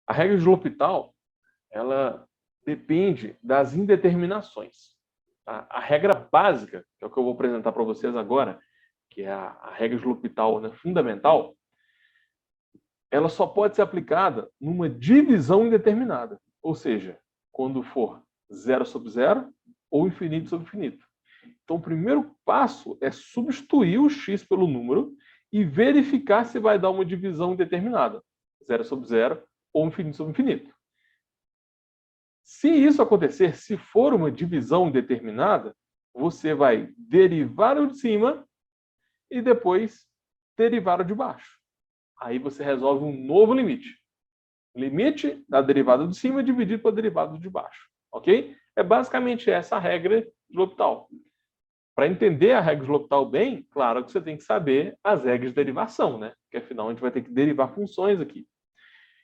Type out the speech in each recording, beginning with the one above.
A regra de L'Hopital, ela depende das indeterminações. Tá? A regra básica, que é o que eu vou apresentar para vocês agora, que é a regra de L'Hopital, né, fundamental, ela só pode ser aplicada numa divisão indeterminada. Ou seja, quando for 0 sobre 0 ou infinito sobre infinito. Então, o primeiro passo é substituir o x pelo número e verificar se vai dar uma divisão indeterminada. 0 sobre 0 ou infinito sobre infinito. Se isso acontecer, se for uma divisão indeterminada, você vai derivar o de cima e depois derivar o de baixo. Aí você resolve um novo limite. Limite da derivada de cima dividido pela derivada de baixo. Ok? É basicamente essa a regra de L'Hopital. Para entender a regra de L'Hopital bem, claro que você tem que saber as regras de derivação, né? Porque afinal a gente vai ter que derivar funções aqui.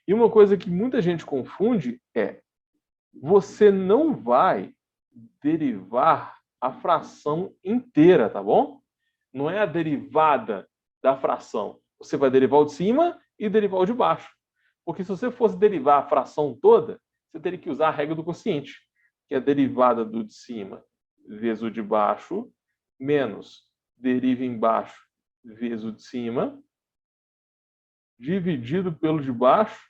E uma coisa que muita gente confunde é: você não vai derivar a fração inteira, tá bom? Não é a derivada da fração. Você vai derivar o de cima e derivar o de baixo. Porque se você fosse derivar a fração toda, você teria que usar a regra do quociente, que é a derivada do de cima vezes o de baixo, menos deriva embaixo vezes o de cima, dividido pelo de baixo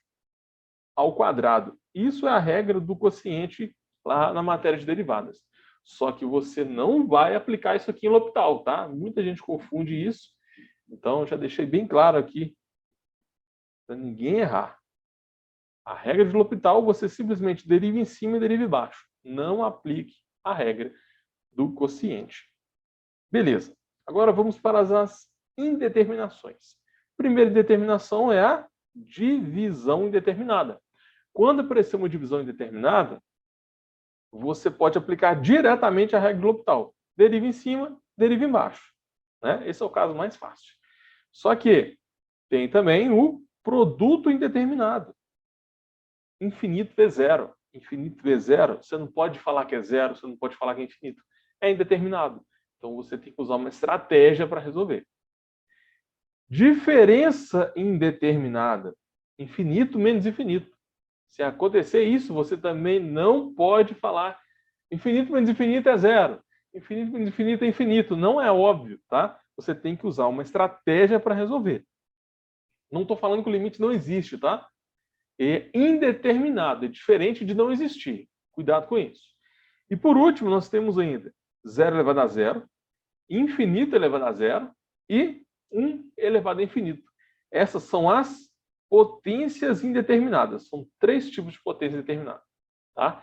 ao quadrado. Isso é a regra do quociente lá na matéria de derivadas. Só que você não vai aplicar isso aqui em L'Hopital, tá? Muita gente confunde isso. Então, já deixei bem claro aqui, para ninguém errar. A regra de L'Hopital, você simplesmente deriva em cima e deriva embaixo. Não aplique a regra do quociente. Beleza. Agora vamos para as indeterminações. Primeira indeterminação é a divisão indeterminada. Quando aparecer uma divisão indeterminada, você pode aplicar diretamente a regra de L'Hopital. Deriva em cima, deriva embaixo. Né? Esse é o caso mais fácil. Só que tem também o produto indeterminado. Infinito vezes zero. Infinito vezes zero, você não pode falar que é zero, você não pode falar que é infinito. É indeterminado. Então você tem que usar uma estratégia para resolver. Diferença indeterminada. Infinito menos infinito. Se acontecer isso, você também não pode falar infinito menos infinito é zero. Infinito menos infinito é infinito. Não é óbvio, tá? Você tem que usar uma estratégia para resolver. Não estou falando que o limite não existe, tá? É indeterminado, é diferente de não existir. Cuidado com isso. E por último, nós temos ainda 0 elevado a zero, infinito elevado a zero e 1 elevado a infinito. Essas são as potências indeterminadas. São 3 tipos de potência indeterminada. Tá?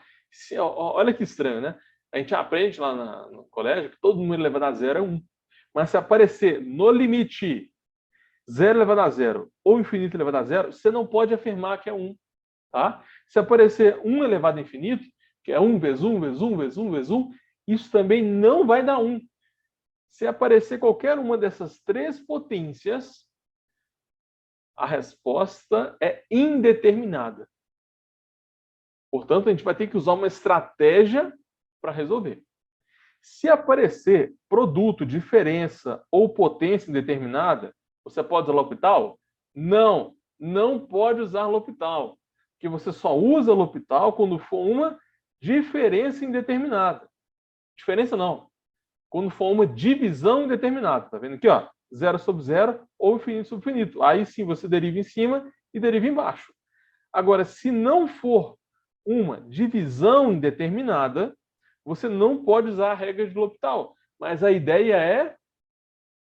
Olha que estranho, né? A gente aprende lá no colégio que todo número elevado a zero é 1. Mas se aparecer no limite 0 elevado a zero ou infinito elevado a zero, você não pode afirmar que é 1. Tá? Se aparecer 1 elevado a infinito, que é 1 vezes 1 vezes 1 vezes 1 vezes 1, isso também não vai dar 1. Se aparecer qualquer uma dessas 3 potências, a resposta é indeterminada. Portanto, a gente vai ter que usar uma estratégia para resolver. Se aparecer produto, diferença ou potência indeterminada, você pode usar L'Hopital? Não, não pode usar L'Hopital. Porque você só usa L'Hopital quando for uma diferença indeterminada. Diferença não. Quando for uma divisão indeterminada. Tá vendo aqui, ó? 0 sobre 0 ou infinito sobre infinito. Aí sim você deriva em cima e deriva embaixo. Agora, se não for uma divisão indeterminada, você não pode usar a regra de L'Hopital. Mas a ideia é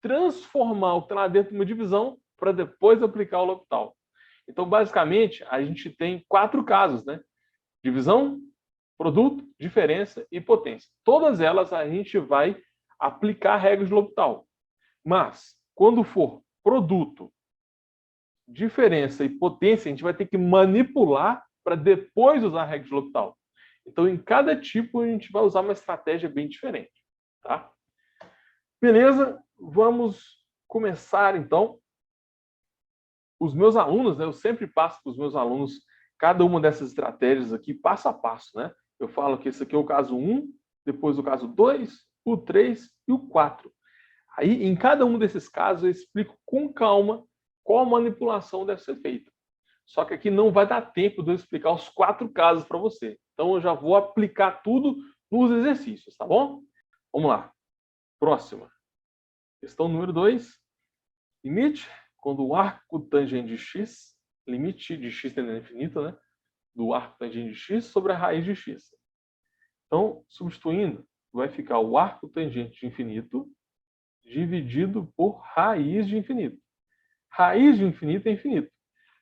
transformar o que está lá dentro de uma divisão para depois aplicar o L'Hopital. Então, basicamente, a gente tem 4 casos, né? Divisão, produto, diferença e potência. Todas elas a gente vai aplicar a regra de L'Hopital. Mas, quando for produto, diferença e potência, a gente vai ter que manipular para depois usar a regra de L'Hopital. Então, em cada tipo, a gente vai usar uma estratégia bem diferente. Tá? Beleza? Vamos começar, então. Os meus alunos, né, eu sempre passo para os meus alunos cada uma dessas estratégias aqui, passo a passo. Né? Eu falo que esse aqui é o caso 1, depois o caso 2, o 3 e o 4. Aí, em cada um desses casos, eu explico com calma qual manipulação deve ser feita. Só que aqui não vai dar tempo de eu explicar os 4 casos para você. Então, eu já vou aplicar tudo nos exercícios, tá bom? Vamos lá. Próxima. Questão número 2. Limite, quando o arco tangente de x, limite de x tendendo a infinito, né? Do arco tangente de x sobre a raiz de x. Então, substituindo, vai ficar o arco tangente de infinito dividido por raiz de infinito. Raiz de infinito é infinito.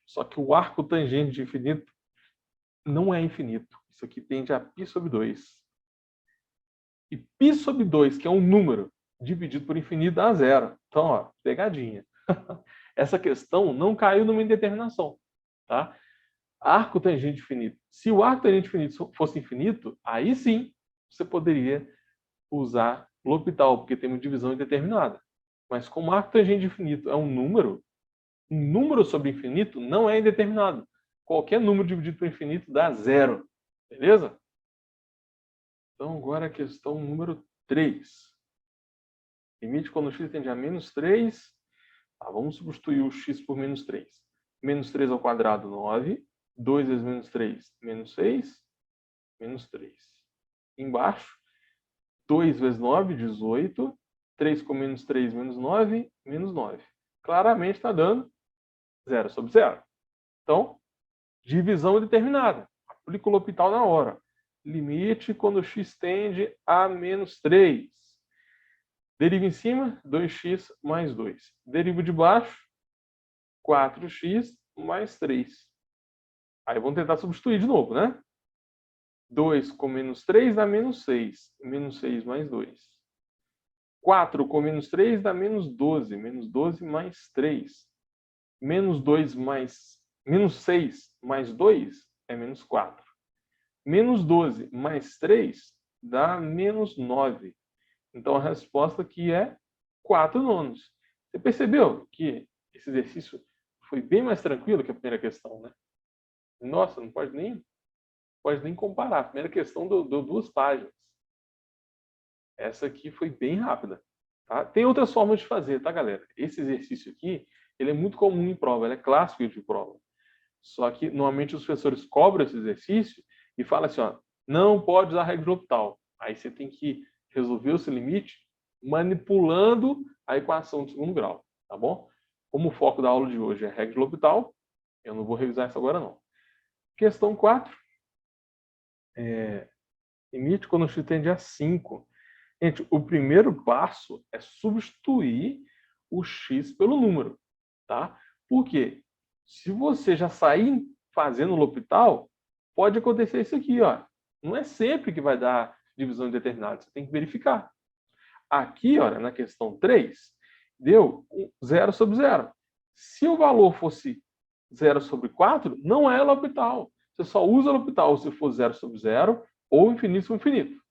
Só que o arco tangente de infinito não é infinito. Isso aqui tende a π sobre 2. E π sobre 2, que é um número, dividido por infinito dá zero. Então, ó, pegadinha. Essa questão não caiu numa indeterminação. Tá? Arco tangente infinito. Se o arco tangente infinito fosse infinito, aí sim você poderia usar L'Hopital, porque tem uma divisão indeterminada. Mas como arco tangente infinito é um número sobre infinito não é indeterminado. Qualquer número dividido por infinito dá zero. Beleza? Então, agora a questão número 3. Limite quando x tende a menos 3. Tá, vamos substituir o x por menos 3. Menos 3 ao quadrado, 9. 2 vezes menos 3, menos 6. Menos 3. Embaixo, 2 vezes 9, 18. 3 com menos 3, menos 9. Menos 9. Claramente está dando 0 sobre 0. Então, divisão determinada. Aplica o L'Hopital na hora. Limite quando x tende a menos 3. Deriva em cima, 2x mais 2. Deriva de baixo, 4x mais 3. Aí vamos tentar substituir de novo, né? 2 com menos 3 dá menos 6. Menos 6 mais 2. 4 com menos 3 dá menos 12. Menos 12 mais 3. Menos 2 mais... Menos 6 mais 2 é menos 4. Menos 12 mais 3 dá menos 9. Então, a resposta aqui é 4 nonos. Você percebeu que esse exercício foi bem mais tranquilo que a primeira questão, né? Nossa, não pode nem comparar. A primeira questão deu 2 páginas. Essa aqui foi bem rápida. Tá? Tem outras formas de fazer, tá, galera? Esse exercício aqui, ele é muito comum em prova, ele é clássico de prova. Só que, normalmente, os professores cobram esse exercício e falam assim, ó, não pode usar a regra de L'Hopital. Aí você tem que resolver o seu limite manipulando a equação de segundo grau, tá bom? Como o foco da aula de hoje é a regra de L'Hopital, eu não vou revisar isso agora, não. Questão 4. Limite quando x tende a 5. Gente, o primeiro passo é substituir o x pelo número, tá? Por quê? Se você já sair fazendo L'Hopital, pode acontecer isso aqui, ó. Não é sempre que vai dar divisão indeterminada, você tem que verificar. Aqui, olha, na questão 3, deu 0 sobre 0. Se o valor fosse 0 sobre 4, não é L'Hopital. Você só usa L'Hopital se for 0 sobre 0 ou infinito sobre infinito.